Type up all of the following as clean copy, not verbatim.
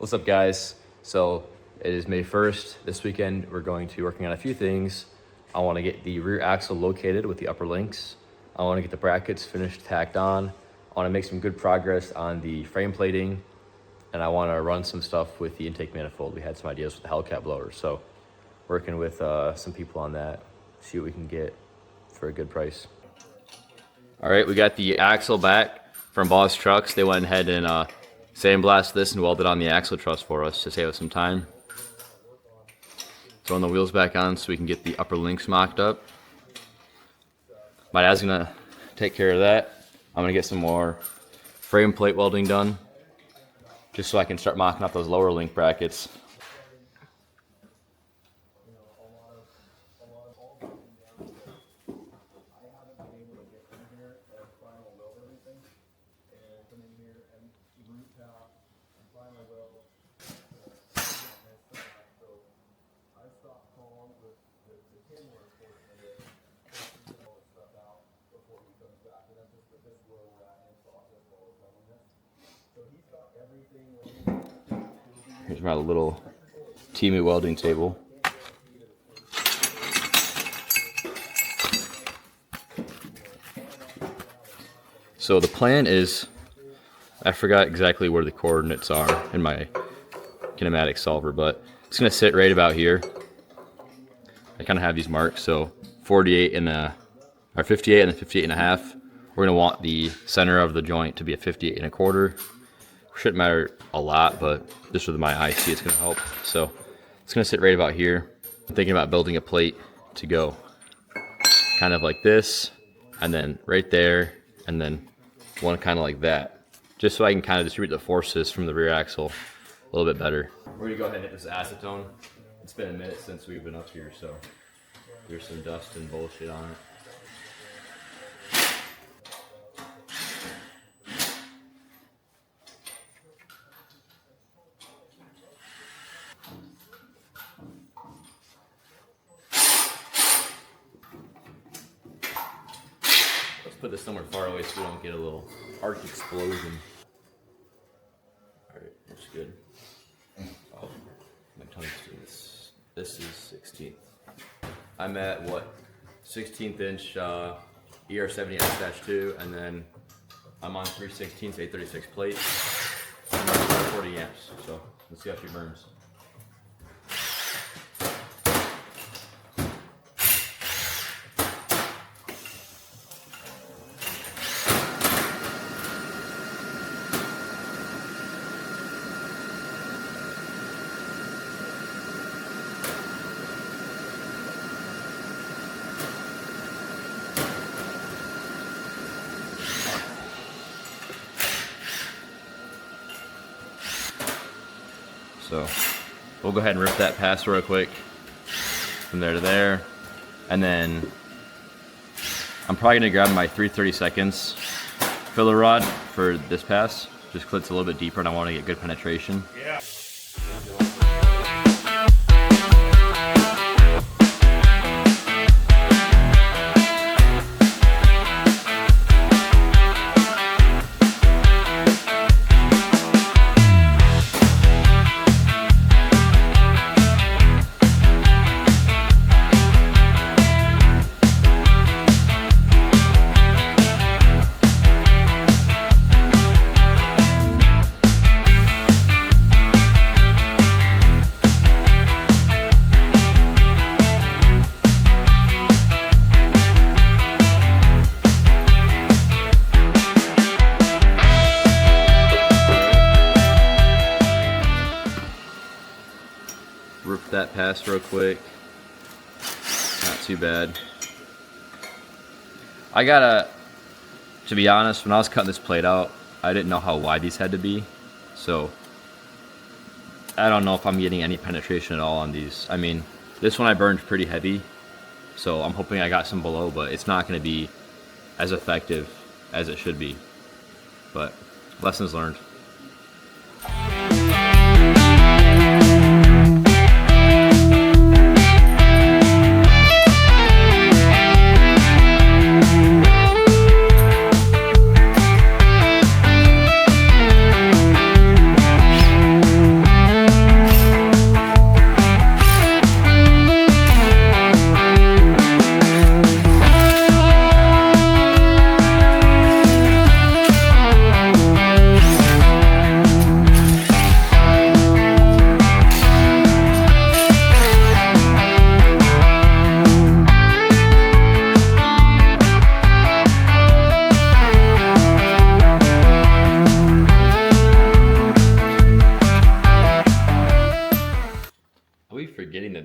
What's up, guys? So it is May 1st. This weekend we're going to be working on a few things. I want to get the rear axle located with the upper links. I want to get the brackets finished, tacked on. I want to make some good progress on the frame plating, and I want to run some stuff with the intake manifold. We had some ideas with the Hellcat blower, so working with some people on that, see what we can get for a good price. All right, we got the axle back from Boss Trucks. They went ahead and sandblasted this and welded on the axle truss for us to save us some time. Throwing the wheels back on so we can get the upper links mocked up. My dad's gonna take care of that. I'm gonna get some more frame plate welding done, just so I can start mocking up those lower link brackets. Here's my little TMR welding table. So the plan is, I forgot exactly where the coordinates are in my kinematic solver, but it's gonna sit right about here. I kind of have these marked, so 48 and or 58 and then 58 and a half. We're gonna want the center of the joint to be a 58 and a quarter. Shouldn't matter a lot, but just with my eye see it's gonna help. So it's gonna sit right about here. I'm thinking about building a plate to go kind of like this, and then right there, and then one kind of like that, just so I can kind of distribute the forces from the rear axle a little bit better. We're gonna go ahead and hit this acetone. It's been a minute since we've been up here, so there's some dust and bullshit on it. Put this somewhere far away so we don't get a little arc explosion. Alright, looks good. Oh, my tungsten. This is 16th. I'm at what? 16th inch ER70S-2, and then I'm on 3/16 836 plate. I'm running 40 amps, so let's see how she burns. So we'll go ahead and rip that pass real quick from there to there, and then I'm probably gonna grab my 3/32 filler rod for this pass, just because it's a little bit deeper and I want to get good penetration. Yeah. Rip that pass real quick. Not too bad. To be honest, when I was cutting this plate out, I didn't know how wide these had to be. So I don't know if I'm getting any penetration at all on these. I mean, this one I burned pretty heavy, so I'm hoping I got some below, but it's not going to be as effective as it should be. But lessons learned.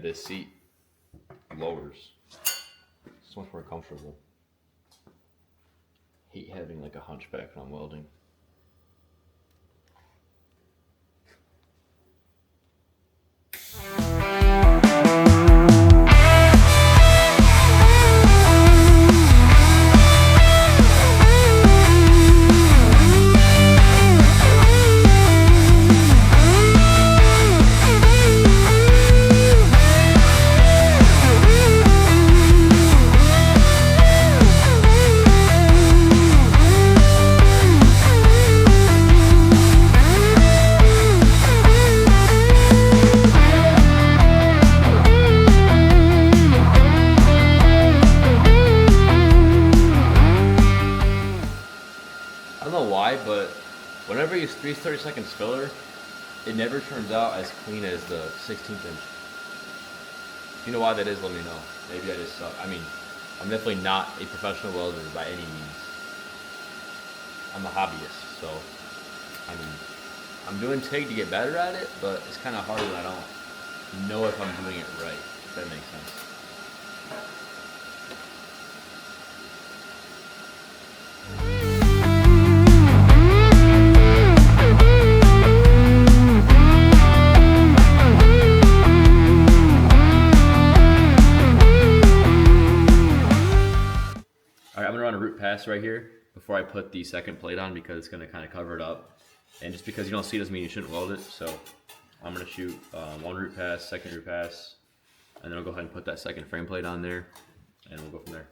that this seat lowers. It's much more comfortable. Hate having like a hunchback when I'm welding. I don't know why, but whenever you use 3 30-second filler, it never turns out as clean as the 16th inch. If you know why that is, let me know. Maybe I just suck. I mean, I'm definitely not a professional welder by any means. I'm a hobbyist, so I mean, I'm doing TIG to get better at it, but it's kind of hard when I don't know if I'm doing it right, if that makes sense. I'm gonna run a root pass right here before I put the second plate on because it's gonna kind of cover it up. And just because you don't see it doesn't mean you shouldn't weld it. So I'm gonna shoot one root pass, second root pass, and then I'll go ahead and put that second frame plate on there, and we'll go from there.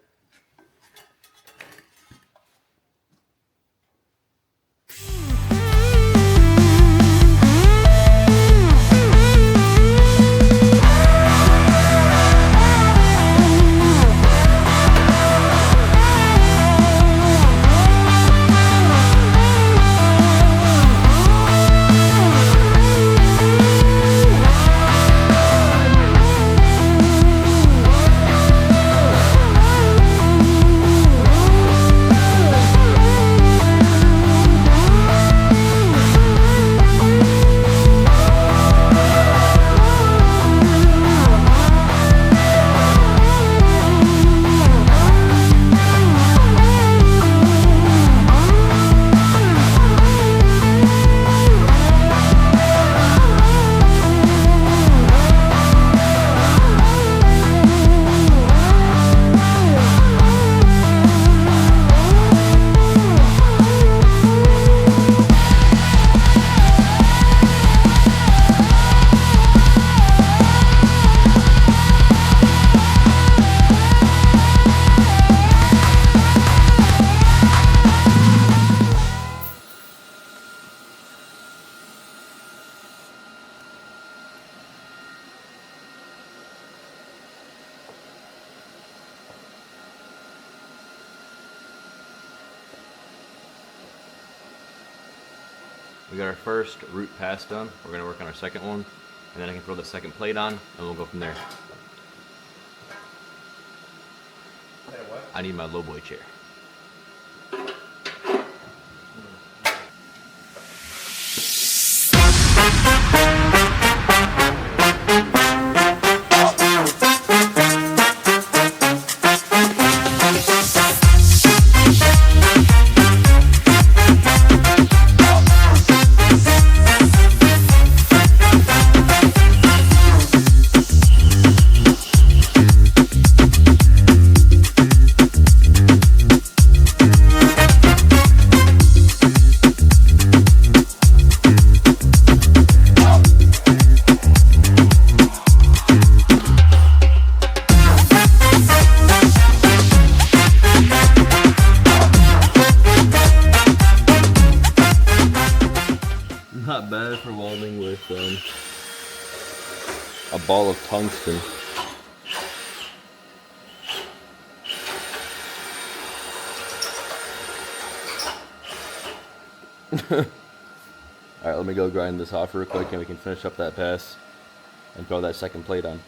We got our first root pass done. We're going to work on our second one, and then I can throw the second plate on, and we'll go from there. I need my lowboy chair. Not bad for welding with a ball of tungsten. Alright, let me go grind this off real quick and we can finish up that pass and throw that second plate on.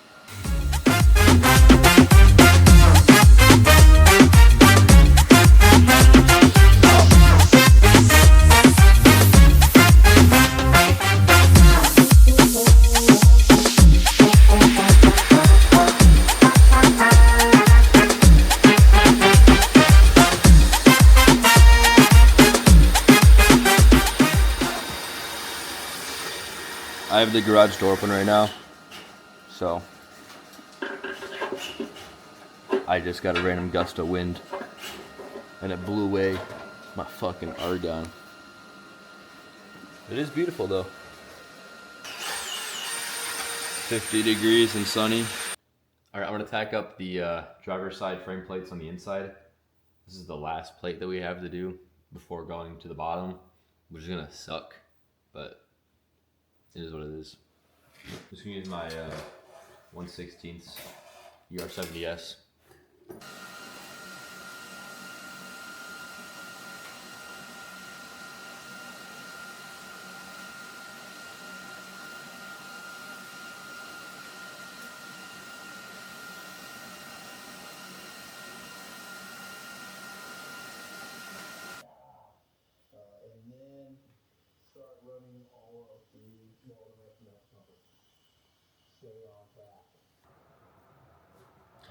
I have the garage door open right now, so I just got a random gust of wind, and it blew away my fucking argon. It is beautiful though. 50 degrees and sunny. All right, I'm gonna tack up the driver's side frame plates on the inside. This is the last plate that we have to do before going to the bottom, which is gonna suck, but it is what it is. I'm just gonna use my 1/16 ER70S.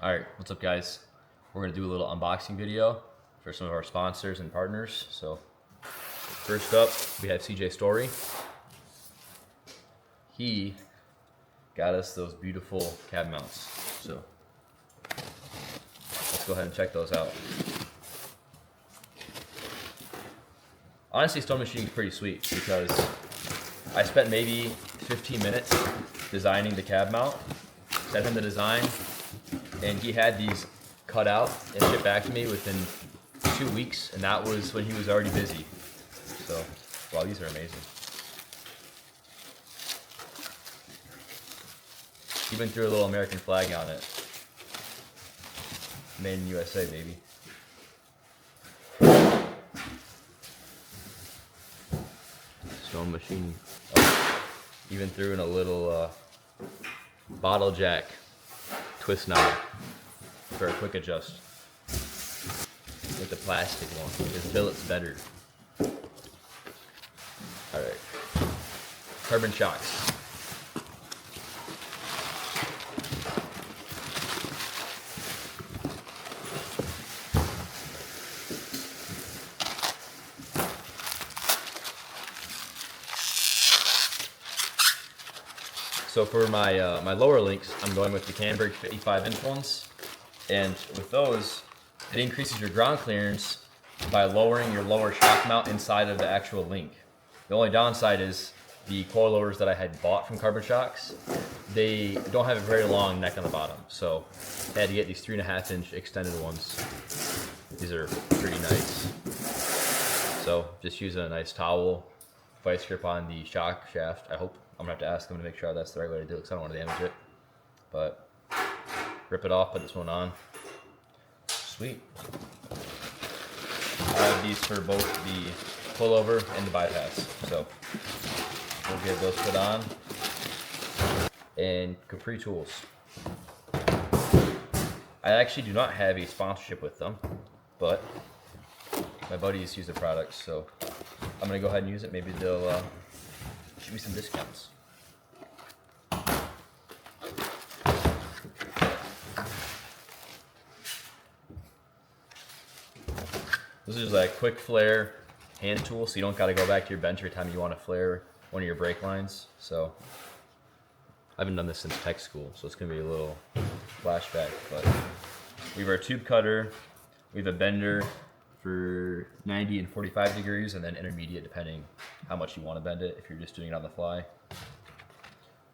Alright, what's up guys? We're going to do a little unboxing video for some of our sponsors and partners. So first up, we have CJ Story. He got us those beautiful cab mounts. So let's go ahead and check those out. Honestly, stone machining is pretty sweet because I spent maybe 15 minutes designing the cab mount, sent him the design, and he had these cut out and shipped back to me within 2 weeks, and that was when he was already busy. So, wow, these are amazing. Even threw a little American flag on it. Made in USA, baby. Stone machining. Oh, even threw in a little bottle jack twist knob for a quick adjust with the plastic one. His billet's better. Alright. Carbon shocks. So for my my lower links, I'm going with the Canberg 55-inch ones, and with those, it increases your ground clearance by lowering your lower shock mount inside of the actual link. The only downside is the coilovers that I had bought from Carbon Shocks, they don't have a very long neck on the bottom, so I had to get these 3.5-inch extended ones. These are pretty nice. So just using a nice towel, vice grip on the shock shaft. I hope I'm gonna have to ask them to make sure that's the right way to do it because I don't want to damage it. But rip it off, put this one on. Sweet. I have these for both the pullover and the bypass. So we'll get those put on. And Capri tools. I actually do not have a sponsorship with them, but my buddies use the products, so I'm gonna go ahead and use it. Maybe they'll give me some discounts. This is like a quick flare hand tool, so you don't got to go back to your bench every time you want to flare one of your brake lines. So I haven't done this since tech school, so it's gonna be a little flashback. But we have our tube cutter, we have a bender for 90 and 45 degrees, and then intermediate depending how much you want to bend it if you're just doing it on the fly.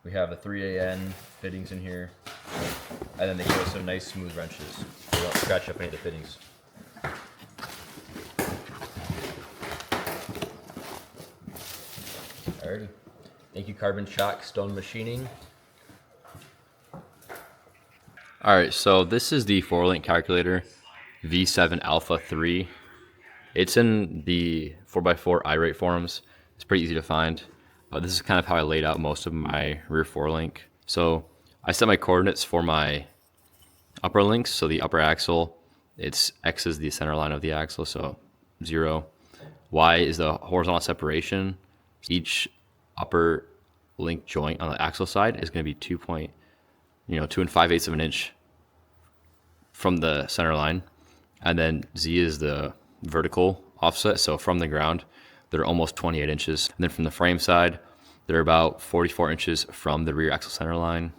We have the 3AN fittings in here, and then they give us some nice smooth wrenches so you don't scratch up any of the fittings. Alrighty. Thank you, Carbon Shock Stone Machining. Alright, so this is the 4-link calculator V7 Alpha 3. It's in the 4x4 iRate forums. It's pretty easy to find. This is kind of how I laid out most of my rear 4-link. So I set my coordinates for my upper links. So the upper axle, it's X is the center line of the axle, so 0. Y is the horizontal separation. Each upper link joint on the axle side is going to be 2 5/8 of an inch from the center line, and then Z is the vertical offset. So from the ground, they're almost 28 inches. And then from the frame side, They're about 44 inches from the rear axle center line.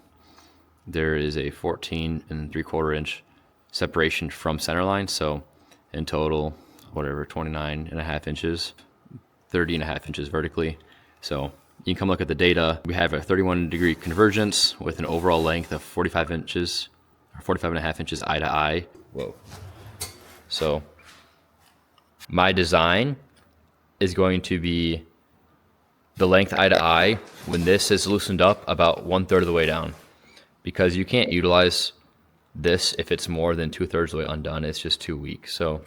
There is a 14 and 3/4 inch separation from center line. So in total, whatever, 29 and a half inches, 30 and a half inches vertically. So you can come look at the data. We have a 31-degree convergence with an overall length of 45 inches, or 45 and a half inches eye to eye. Whoa. So my design is going to be the length eye to eye when this is loosened up about 1/3 of the way down, because you can't utilize this if it's more than 2/3 of the way undone. It's just too weak. So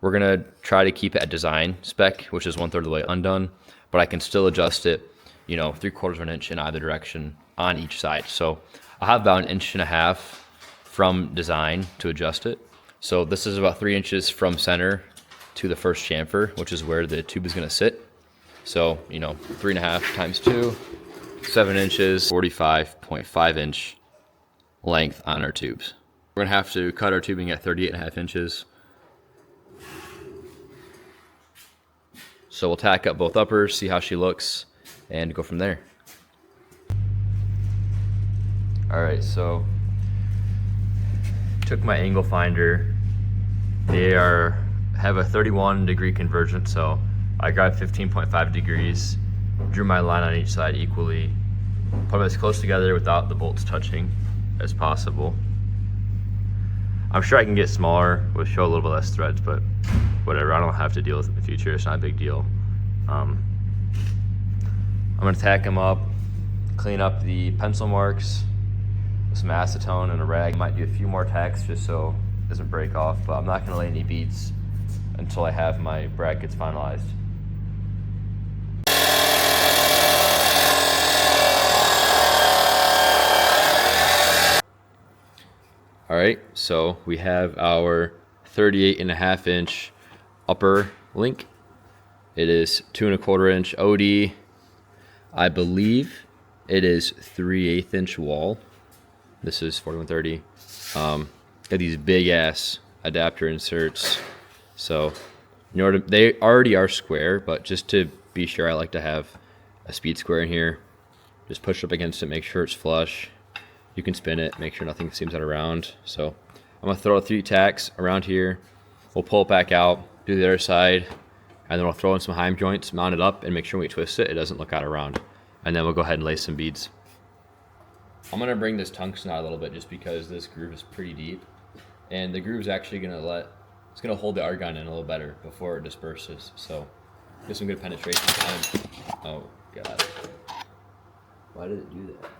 we're gonna try to keep it at design spec, which is 1/3 of the way undone, but I can still adjust it, you know, 3/4 of an inch in either direction on each side. So I have about 1.5 inches from design to adjust it. So this is about 3 inches from center to the first chamfer, which is where the tube is gonna sit. So, you know, 3.5 times 2, 7 inches, 45.5 inch length on our tubes. We're gonna have to cut our tubing at 38.5 inches. So we'll tack up both uppers, see how she looks, and go from there. All right, so took my angle finder. They have a 31-degree convergence, so I got 15.5 degrees, drew my line on each side equally, put them as close together without the bolts touching as possible. I'm sure I can get smaller, with show a little bit less threads, but whatever, I don't have to deal with it in the future, it's not a big deal. I'm gonna tack them up, clean up the pencil marks with some acetone and a rag. Might do a few more tacks just so it doesn't break off, but I'm not gonna lay any beads until I have my brackets finalized. All right, so we have our 38.5 inch upper link. It is 2.25 inch OD. I believe it is 3/8 inch wall. This is 4130. Got these big ass adapter inserts. So in order, they already are square, but just to be sure, I like to have a speed square in here. Just push up against it, make sure it's flush. You can spin it, make sure nothing seems out of round. So I'm gonna throw 3 tacks around here. We'll pull it back out, do the other side, and then we'll throw in some heim joints, mount it up, and make sure when we twist it, it doesn't look out of round. And then we'll go ahead and lay some beads. I'm gonna bring this tungsten out a little bit just because this groove is pretty deep. And the groove's actually it's gonna hold the argon in a little better before it disperses. So get some good penetration time. Oh God. Why did it do that?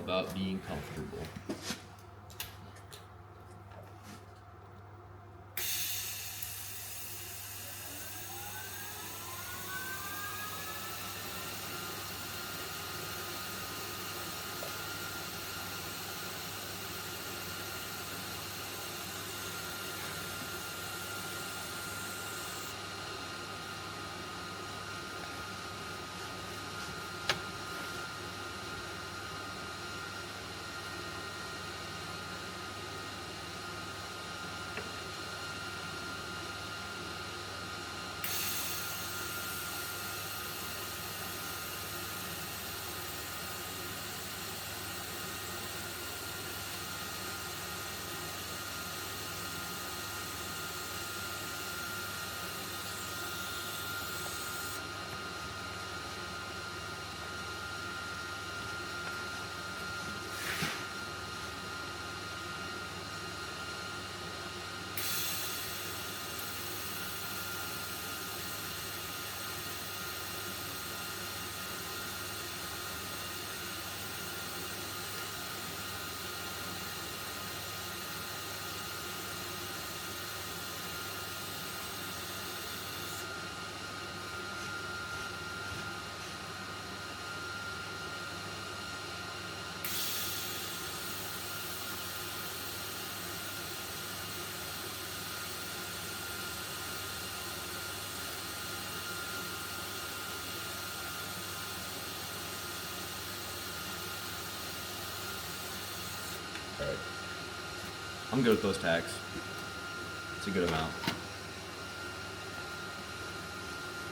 About being comfortable. Alright. I'm good with those tacks. It's a good amount.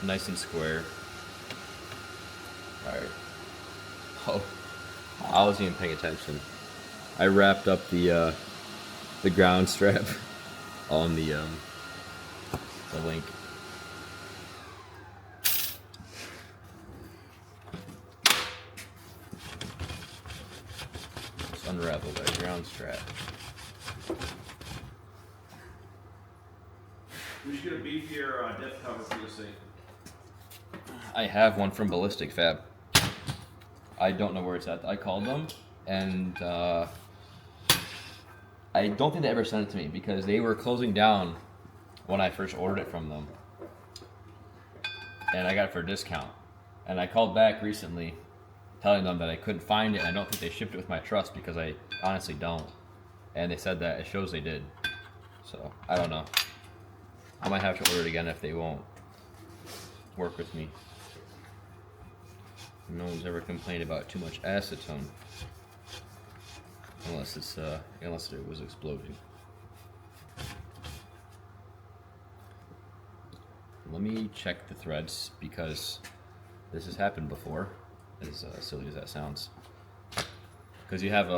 Nice and square. Alright. Oh, I wasn't even paying attention. I wrapped up the ground strap on the link. Let's unravel that ground strap. We should get a beefier depth cover for this thing. I have one from Ballistic Fab. I don't know where it's at. I called them, and I don't think they ever sent it to me because they were closing down when I first ordered it from them. And I got it for a discount. And I called back recently telling them that I couldn't find it, and I don't think they shipped it with my Truss because I honestly don't. And they said that it shows they did. So, I don't know. I might have to order it again if they won't work with me. No one's ever complained about too much acetone. Unless it's unless it was exploding. Let me check the threads because this has happened before, as silly as that sounds. Because you have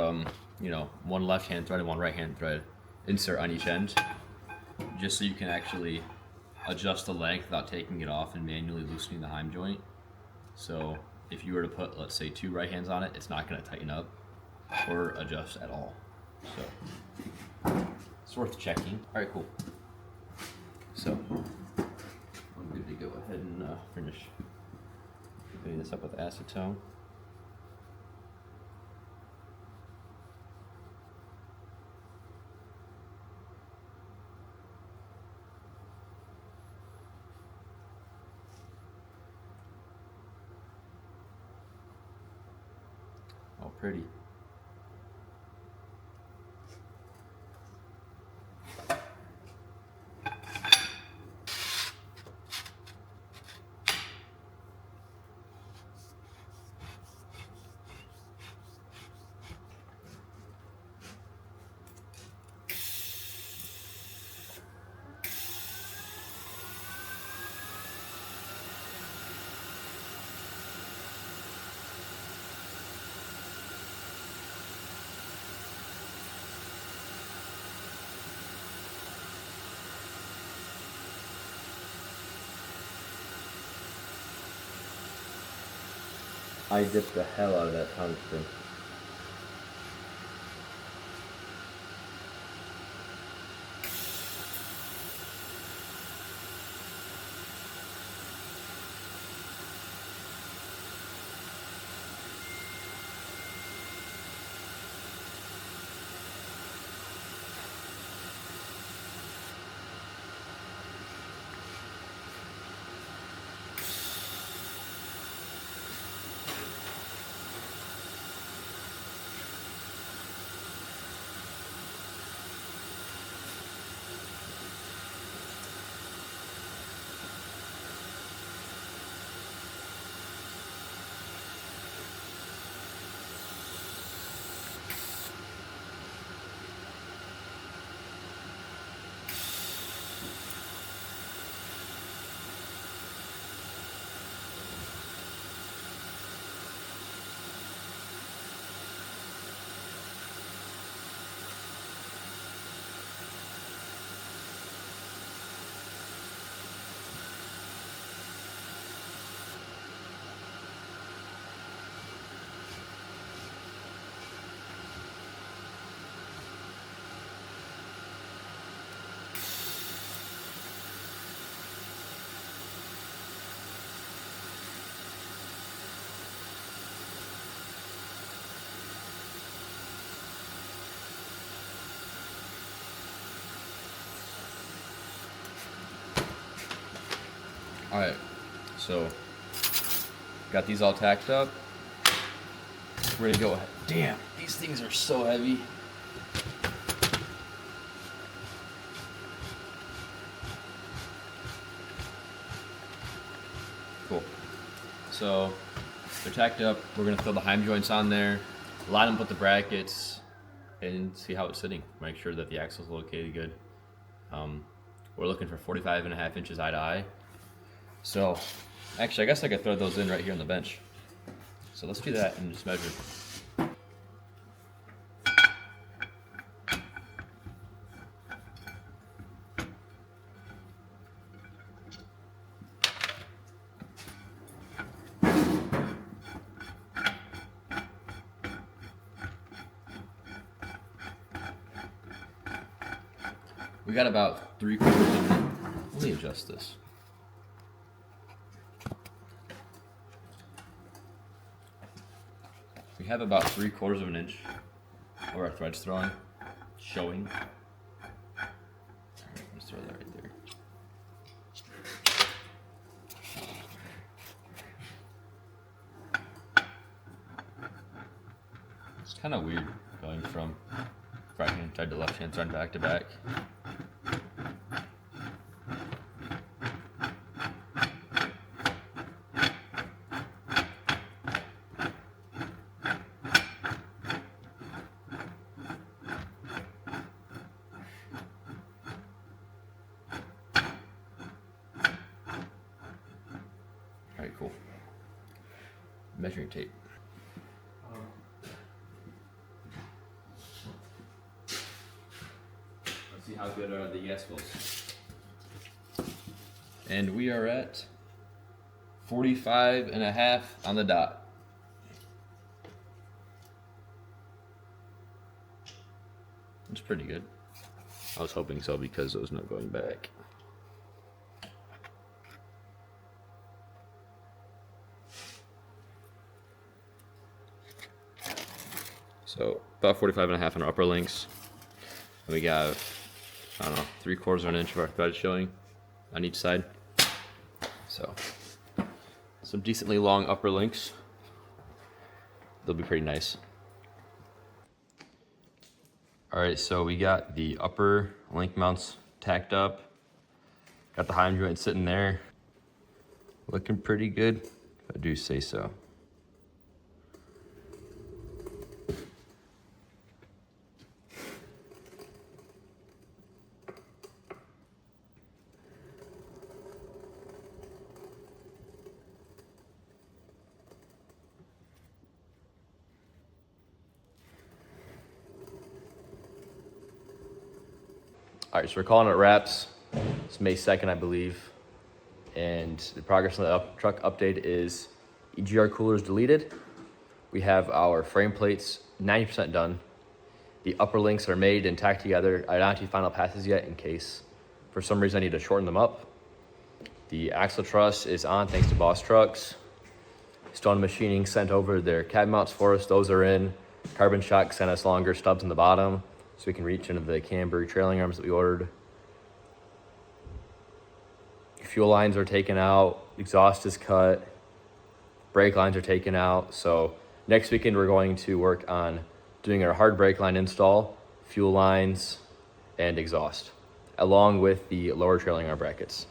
you know, one left hand thread and one right hand thread insert on each end, just so you can actually adjust the length without taking it off and manually loosening the heim joint. So if you were to put, let's say, 2 right hands on it, it's not going to tighten up or adjust at all. So it's worth checking. All right, cool. So I'm good to go ahead and finish putting this up with acetone. Oh, pretty. I dipped the hell out of that tungsten. Alright, so got these all tacked up. Ready to go. Damn, these things are so heavy. Cool. So they're tacked up. We're gonna throw the heim joints on there, line them with the brackets, and see how it's sitting. Make sure that the axle's located good. We're looking for 45.5 inches eye to eye. So actually, I guess I could throw those in right here on the bench. So let's do that and just measure. We got about 3/4 of an inch. Let me adjust this. We have about 3/4 of an inch of our threads throwing, showing. All right, let's throw that right there. It's kind of weird going from right hand side to left hand side back to back. All right, cool. Measuring tape. Let's see how good are the yes fills. And we are at 45.5 on the dot. It's pretty good. I was hoping so because it was not going back. So about 45.5 on our upper links. And we got, I don't know, 3/4 of an inch of our thread showing on each side. So some decently long upper links. They'll be pretty nice. All right, so we got the upper link mounts tacked up. Got the heim joint sitting there. Looking pretty good, if I do say so. All right, so we're calling it wraps. It's May 2nd, I believe. And the progress on the truck update is EGR coolers deleted. We have our frame plates 90% done. The upper links are made and tacked together. I don't have to do final passes yet in case for some reason I need to shorten them up. The axle truss is on thanks to Boss Trucks. Stone Machining sent over their cab mounts for us. Those are in. Carbon Shock sent us longer stubs in the bottom so we can reach into the camber trailing arms that we ordered. Fuel lines are taken out, exhaust is cut, brake lines are taken out. So next weekend we're going to work on doing our hard brake line install, fuel lines, and exhaust, along with the lower trailing arm brackets.